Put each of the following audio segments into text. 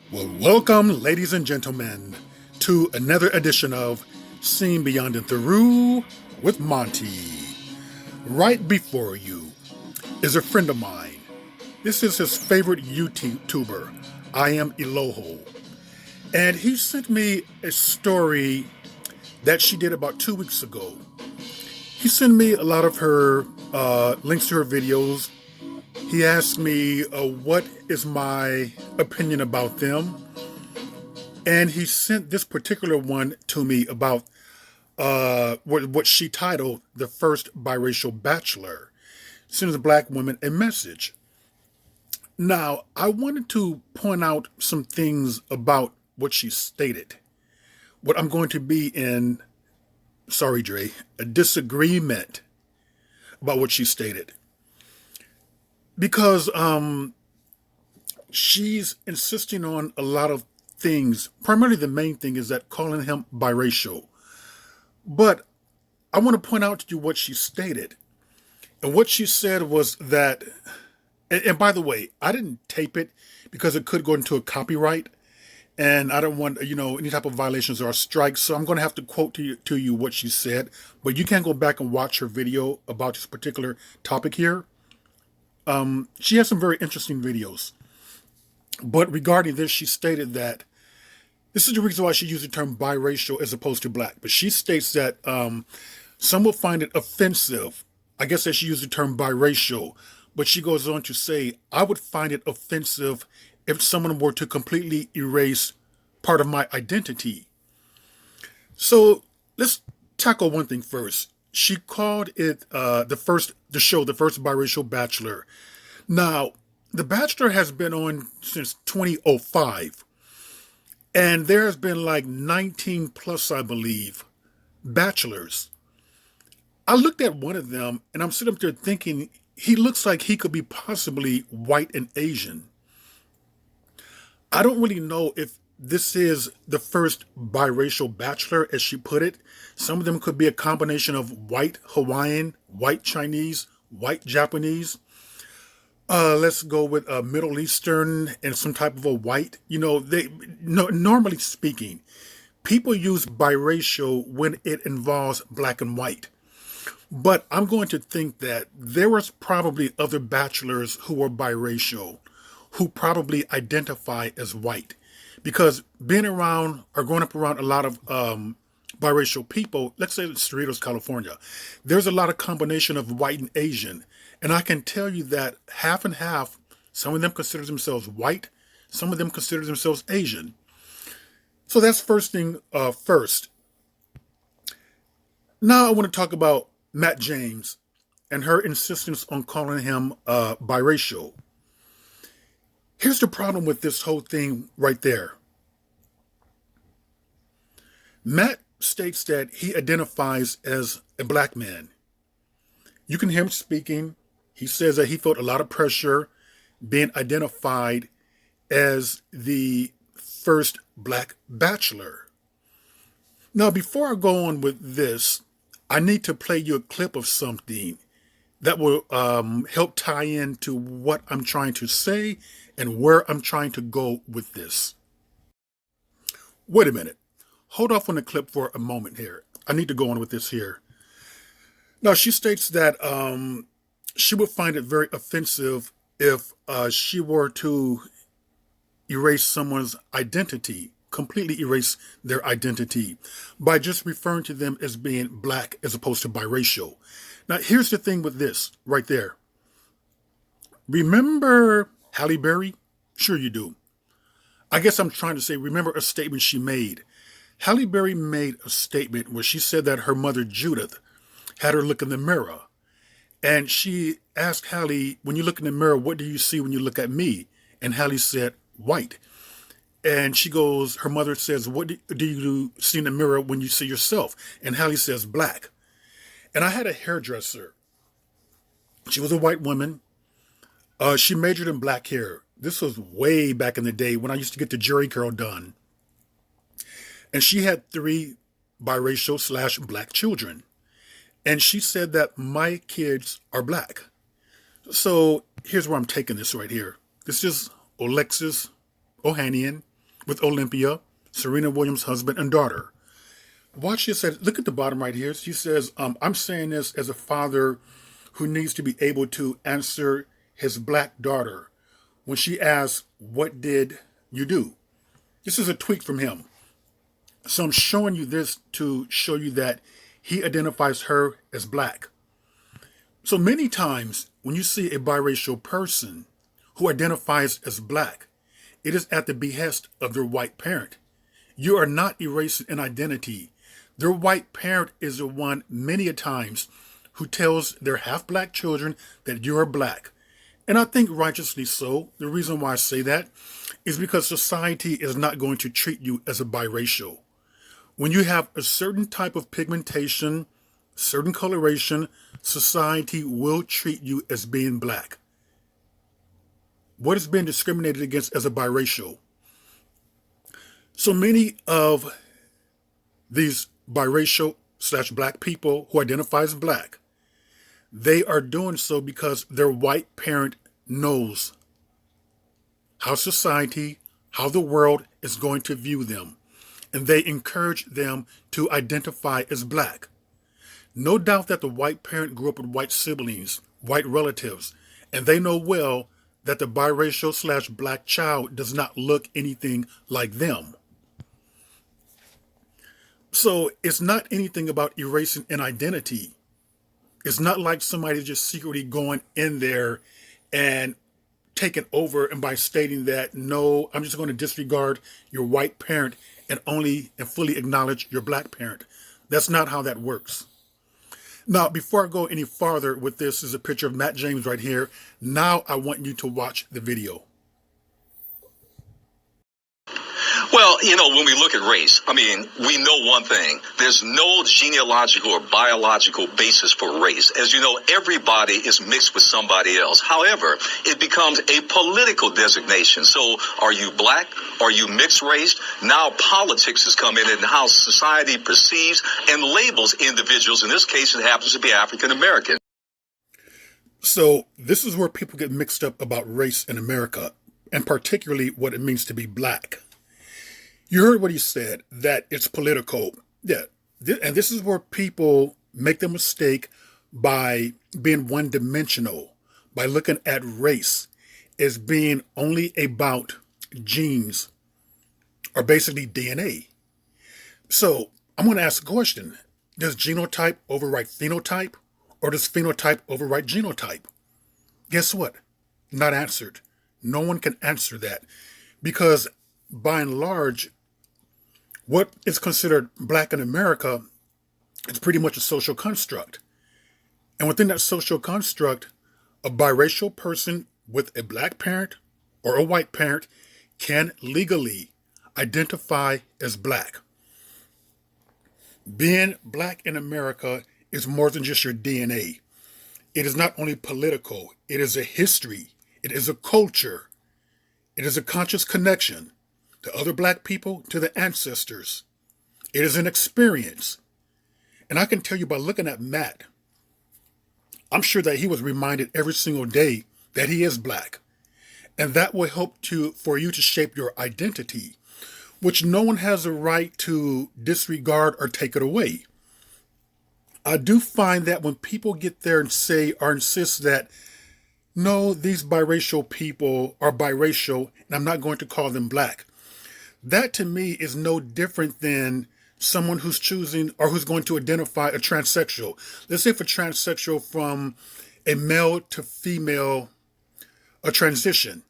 Well, welcome, ladies and gentlemen, to another edition of Seen Beyond and Through with Monty. Right before you is a friend of mine. This is his favorite YouTuber. I am Eloho. And he sent me a story that she did about 2 weeks ago. He sent me a lot of her links to her videos. He asked me what is my opinion about them. And he sent this particular one to me about what she titled The First Biracial Bachelor. Sends a black woman a message. Now, I wanted to point out some things about what she stated. What I'm going to be in, sorry, Dre, a disagreement about what she stated. Because she's insisting on a lot of things. Primarily, the main thing is that calling him biracial. But I want to point out to you what she stated. And what she said was that, and by the way, I didn't tape it because it could go into a copyright. And I don't want, any type of violations or strikes. So I'm going to have to quote to you what she said. But you can go back and watch her video about this particular topic here. She has some very interesting videos. But regarding this, she stated that this is the reason why she used the term biracial as opposed to black. But she states that some will find it offensive. I guess that she used the term biracial. But she goes on to say, I would find it offensive if someone were to completely erase part of my identity. So let's tackle one thing first. She called it the first Biracial Bachelor. Now, The Bachelor has been on since 2005. And there has been like 19 plus, I believe, bachelors. I looked at one of them and I'm sitting up there thinking, he looks like he could be possibly white and Asian. I don't really know if this is the first biracial bachelor, as she put it. Some of them could be a combination of white Hawaiian, white Chinese, white Japanese. Let's go with Middle Eastern and some type of a white. Normally speaking, people use biracial when it involves black and white. But I'm going to think that there was probably other bachelors who were biracial who probably identify as white. Because being around or growing up around a lot of biracial people, let's say it's Cerritos, California, there's a lot of combination of white and Asian. And I can tell you that half and half, some of them consider themselves white, some of them consider themselves Asian. So that's first thing first. Now I want to talk about Matt James and her insistence on calling him biracial. Here's the problem with this whole thing right there. Matt states that he identifies as a black man. You can hear him speaking. He says that he felt a lot of pressure being identified as the first black bachelor. Now, before I go on with this, I need to play you a clip of something that will help tie into what I'm trying to say and where I'm trying to go with this. Wait a minute. Hold off on the clip for a moment here. I need to go on with this here. Now, she states that she would find it very offensive if she were to erase someone's identity, completely erase their identity by just referring to them as being black as opposed to biracial. Now, here's the thing with this right there. Remember Halle Berry? Sure you do. I guess I'm trying to say, remember a statement she made. Halle Berry made a statement where she said that her mother, Judith, had her look in the mirror. And she asked Halle, when you look in the mirror, what do you see when you look at me? And Halle said, white. And she goes, her mother says, what do you see in the mirror when you see yourself? And Halle says, black. And I had a hairdresser. She was a white woman. She majored in black hair. This was way back in the day when I used to get the Jerry curl done. And she had 3 biracial / black children. And she said that my kids are black. So here's where I'm taking this right here. This is Alexis Ohanian. with Olympia, Serena Williams' husband and daughter. Watch this. Look at the bottom right here. She says, I'm saying this as a father who needs to be able to answer his black daughter when she asks, what did you do? This is a tweet from him. So I'm showing you this to show you that he identifies her as black. So many times when you see a biracial person who identifies as black, it is at the behest of their white parent. You are not erasing an identity. Their white parent is the one many a times who tells their half-black children that you are black. And I think righteously so. The reason why I say that is because society is not going to treat you as a biracial. When you have a certain type of pigmentation, certain coloration, society will treat you as being black. What is being discriminated against as a biracial? So many of these biracial / black people who identify as black, they are doing so because their white parent knows how society, how the world is going to view them. And they encourage them to identify as black. No doubt that the white parent grew up with white siblings, white relatives, and they know well that the biracial / black child does not look anything like them. So it's not anything about erasing an identity. It's not like somebody just secretly going in there and taking over and by stating that, no, I'm just going to disregard your white parent and only and fully acknowledge your black parent. That's not how that works. Now, before I go any farther with this, is a picture of Matt James right here. Now I want you to watch the video. Well, when we look at race, we know one thing. There's no genealogical or biological basis for race. As you know, everybody is mixed with somebody else. However, it becomes a political designation. So are you black? Are you mixed race? Now politics has come in and how society perceives and labels individuals. In this case, it happens to be African American. So this is where people get mixed up about race in America, and particularly what it means to be black. You heard what he said, that it's political. Yeah. And this is where people make the mistake by being one-dimensional, by looking at race as being only about genes or basically DNA. So I'm going to ask a question. Does genotype overwrite phenotype, or does phenotype overwrite genotype? Guess what? Not answered. No one can answer that because by and large, what is considered black in America is pretty much a social construct. And within that social construct, a biracial person with a black parent or a white parent can legally identify as black. Being black in America is more than just your DNA. It is not only political, it is a history, it is a culture, it is a conscious connection to other black people, to the ancestors. It is an experience. And I can tell you by looking at Matt, I'm sure that he was reminded every single day that he is black. And that will help for you to shape your identity, which no one has a right to disregard or take it away. I do find that when people get there and say or insist that, no, these biracial people are biracial, and I'm not going to call them black. That to me is no different than someone who's choosing or who's going to identify a transsexual. Let's say for transsexual from a male to female, a transition,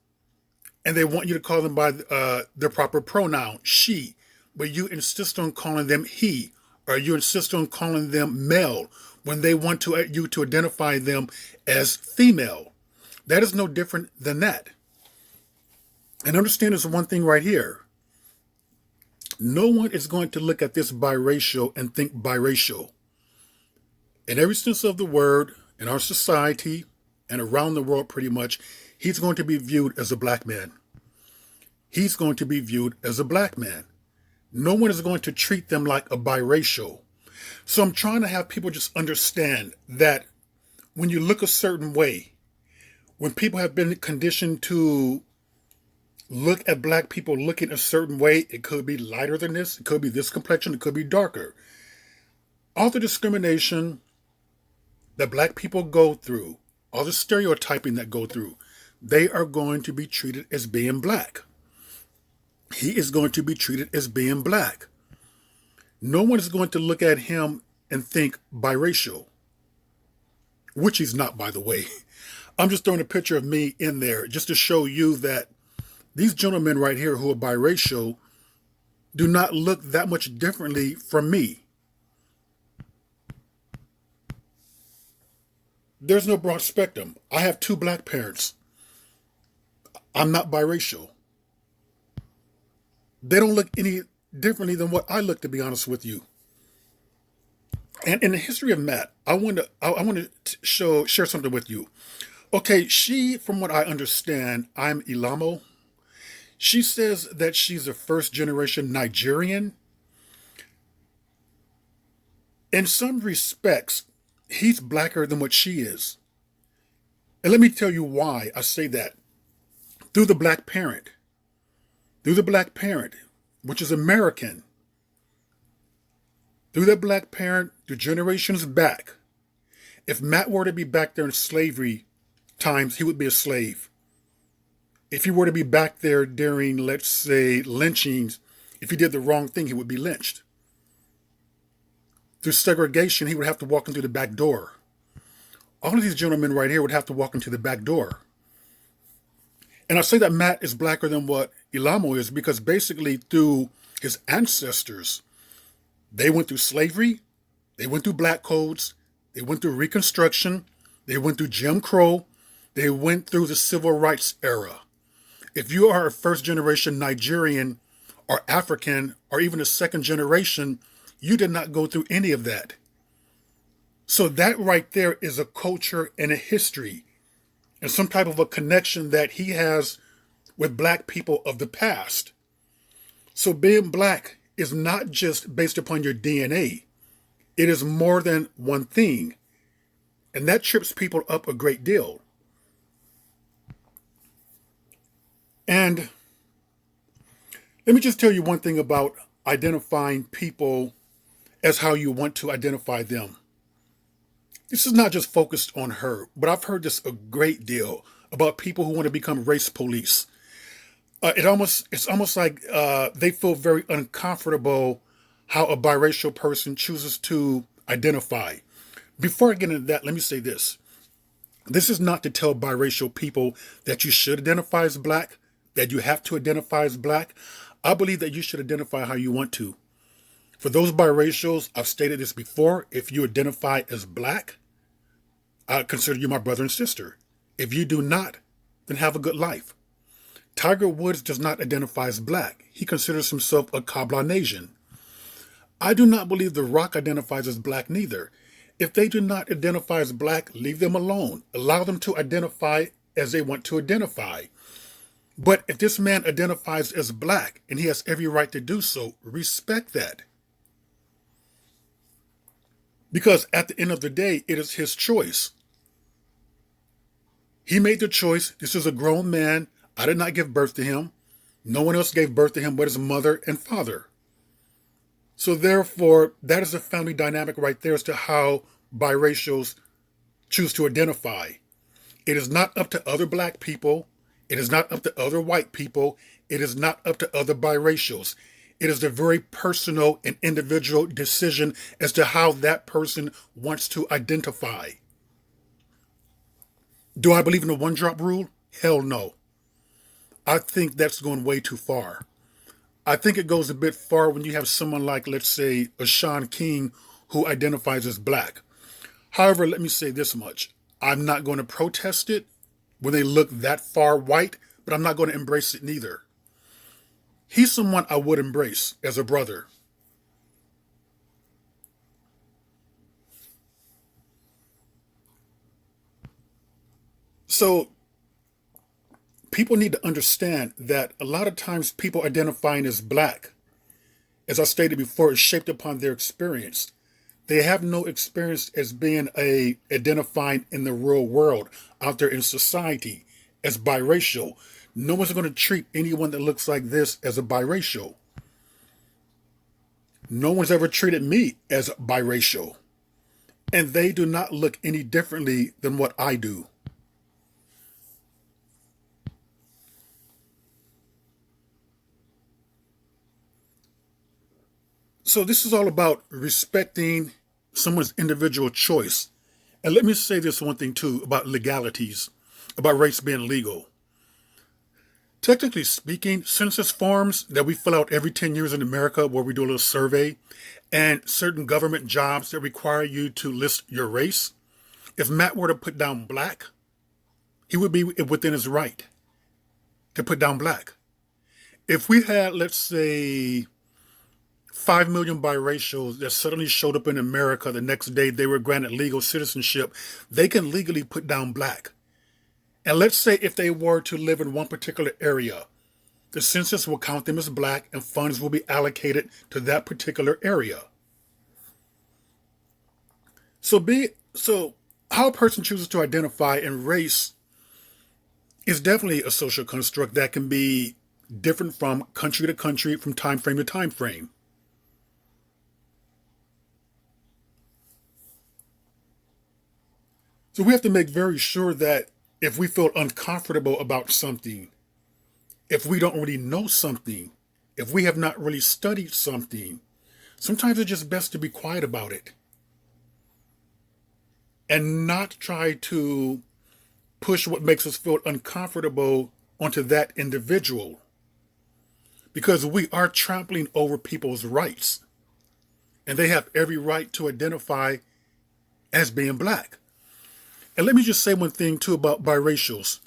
and they want you to call them by their proper pronoun, she, but you insist on calling them he, or you insist on calling them male when they want you to identify them as female. That is no different than that. And understand there's one thing right here. No one is going to look at this biracial and think biracial. In every sense of the word, in our society and around the world pretty much, he's going to be viewed as a black man. He's going to be viewed as a black man. No one is going to treat them like a biracial. So I'm trying to have people just understand that when you look a certain way, when people have been conditioned to look at black people looking a certain way. It could be lighter than this, it could be this complexion, it could be darker. All the discrimination that black people go through, all the stereotyping that go through, they are going to be treated as being black. He is going to be treated as being black. No one is going to look at him and think biracial, which he's not, by the way. I'm just throwing a picture of me in there just to show you that these gentlemen right here who are biracial do not look that much differently from me. There's no broad spectrum. I have two black parents. I'm not biracial. They don't look any differently than what I look, to be honest with you. And in the history of Matt, I want to share something with you. Okay, she, from what I understand, I'm Eloho. She says that she's a first generation Nigerian. In some respects, he's blacker than what she is. And let me tell you why I say that. Through the black parent, which is American, through that black parent, through generations back, if Matt were to be back there in slavery times, he would be a slave. If he were to be back there during, let's say, lynchings, if he did the wrong thing, he would be lynched. Through segregation, he would have to walk in through the back door. All of these gentlemen right here would have to walk into the back door. And I say that Matt is blacker than what Eloho is because basically through his ancestors, they went through slavery, they went through black codes, they went through Reconstruction, they went through Jim Crow, they went through the Civil Rights era. If you are a first generation Nigerian or African or even a second generation, you did not go through any of that. So that right there is a culture and a history and some type of a connection that he has with black people of the past. So being black is not just based upon your DNA. It is more than one thing. And that trips people up a great deal. And let me just tell you one thing about identifying people as how you want to identify them. This is not just focused on her, but I've heard this a great deal about people who want to become race police. It's almost like they feel very uncomfortable how a biracial person chooses to identify. Before I get into that, let me say this. This is not to tell biracial people that you should identify as black, that you have to identify as black. I believe that you should identify how you want to. For those biracials, I've stated this before, if you identify as black, I consider you my brother and sister. If you do not, then have a good life. Tiger Woods does not identify as black. He considers himself a Kablanasian. I do not believe The Rock identifies as black neither. If they do not identify as black, leave them alone. Allow them to identify as they want to identify. But if this man identifies as black, and he has every right to do so, respect that. Because at the end of the day, it is his choice. He made the choice. This is a grown man. I did not give birth to him. No one else gave birth to him but his mother and father. So therefore, that is a family dynamic right there as to how biracials choose to identify. It is not up to other black people. It is not up to other white people. It is not up to other biracials. It is a very personal and individual decision as to how that person wants to identify. Do I believe in the one-drop rule? Hell no. I think that's going way too far. I think it goes a bit far when you have someone like, let's say, a Sean King who identifies as black. However, let me say this much. I'm not going to protest it when they look that far white, but I'm not going to embrace it neither. He's someone I would embrace as a brother. So people need to understand that a lot of times people identifying as black, as I stated before, is shaped upon their experience. They have no experience as being identifying in the real world out there in society as biracial. No one's going to treat anyone that looks like this as a biracial. No one's ever treated me as biracial. And they do not look any differently than what I do. So this is all about respecting someone's individual choice. And let me say this one thing too about legalities, about race being legal. Technically speaking, census forms that we fill out every 10 years in America, where we do a little survey, and certain government jobs that require you to list your race, if Matt were to put down black, he would be within his right to put down black. If we had, let's say, 5 million biracials that suddenly showed up in America the next day, they were granted legal citizenship, they can legally put down black. And let's say if they were to live in one particular area, the census will count them as black and funds will be allocated to that particular area. So how a person chooses to identify in race is definitely a social construct that can be different from country to country, from time frame to time frame. So we have to make very sure that if we feel uncomfortable about something, if we don't really know something, if we have not really studied something, sometimes it's just best to be quiet about it and not try to push what makes us feel uncomfortable onto that individual, because we are trampling over people's rights and they have every right to identify as being black. And let me just say one thing too about biracials.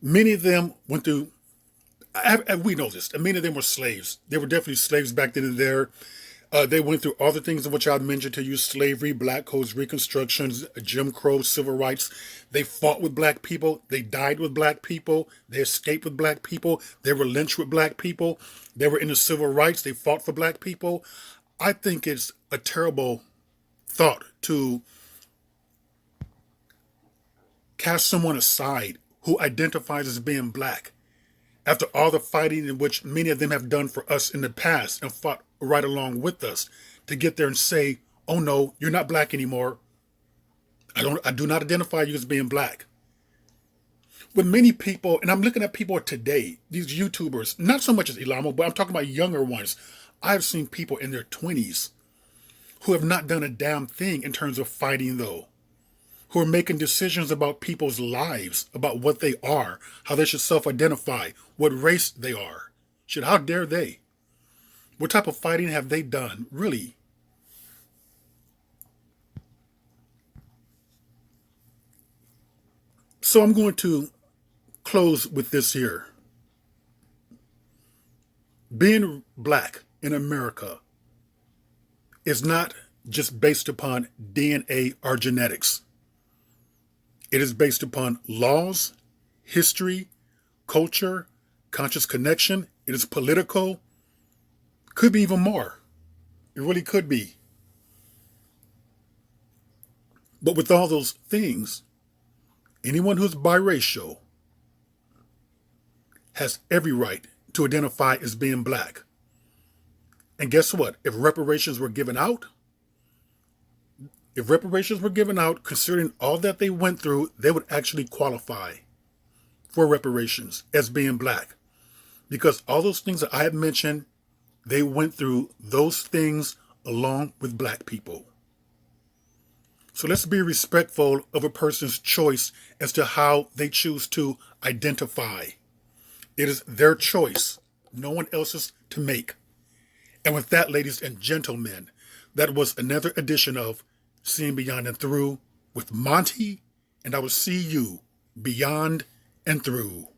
Many of them went through, we know this, many of them were slaves. They were definitely slaves back then and there. They went through all the things in which I mentioned to you: slavery, black codes, reconstructions, Jim Crow, civil rights. They fought with black people. They died with black people. They escaped with black people. They were lynched with black people. They were in the civil rights. They fought for black people. I think it's a terrible thought to cast someone aside who identifies as being black after all the fighting in which many of them have done for us in the past and fought right along with us, to get there and say, oh no, you're not black anymore. I do not identify you as being black. With many people, and I'm looking at people today, these YouTubers, not so much as Eloho, but I'm talking about younger ones. I've seen people in their 20s who have not done a damn thing in terms of fighting though, who are making decisions about people's lives, about what they are, how they should self-identify, what race they are. Shit, how dare they? What type of fighting have they done, really? So I'm going to close with this here. Being black in America is not just based upon DNA or genetics. It is based upon laws, history, culture, conscious connection. It is political. Could be even more. It really could be. But with all those things, anyone who's biracial has every right to identify as being black. And guess what? If reparations were given out, considering all that they went through, they would actually qualify for reparations as being black. Because all those things that I have mentioned, they went through those things along with black people. So let's be respectful of a person's choice as to how they choose to identify. It is their choice, no one else's to make. And with that, ladies and gentlemen, that was another edition of Seeing Beyond and Through with Monty, and I will see you beyond and through.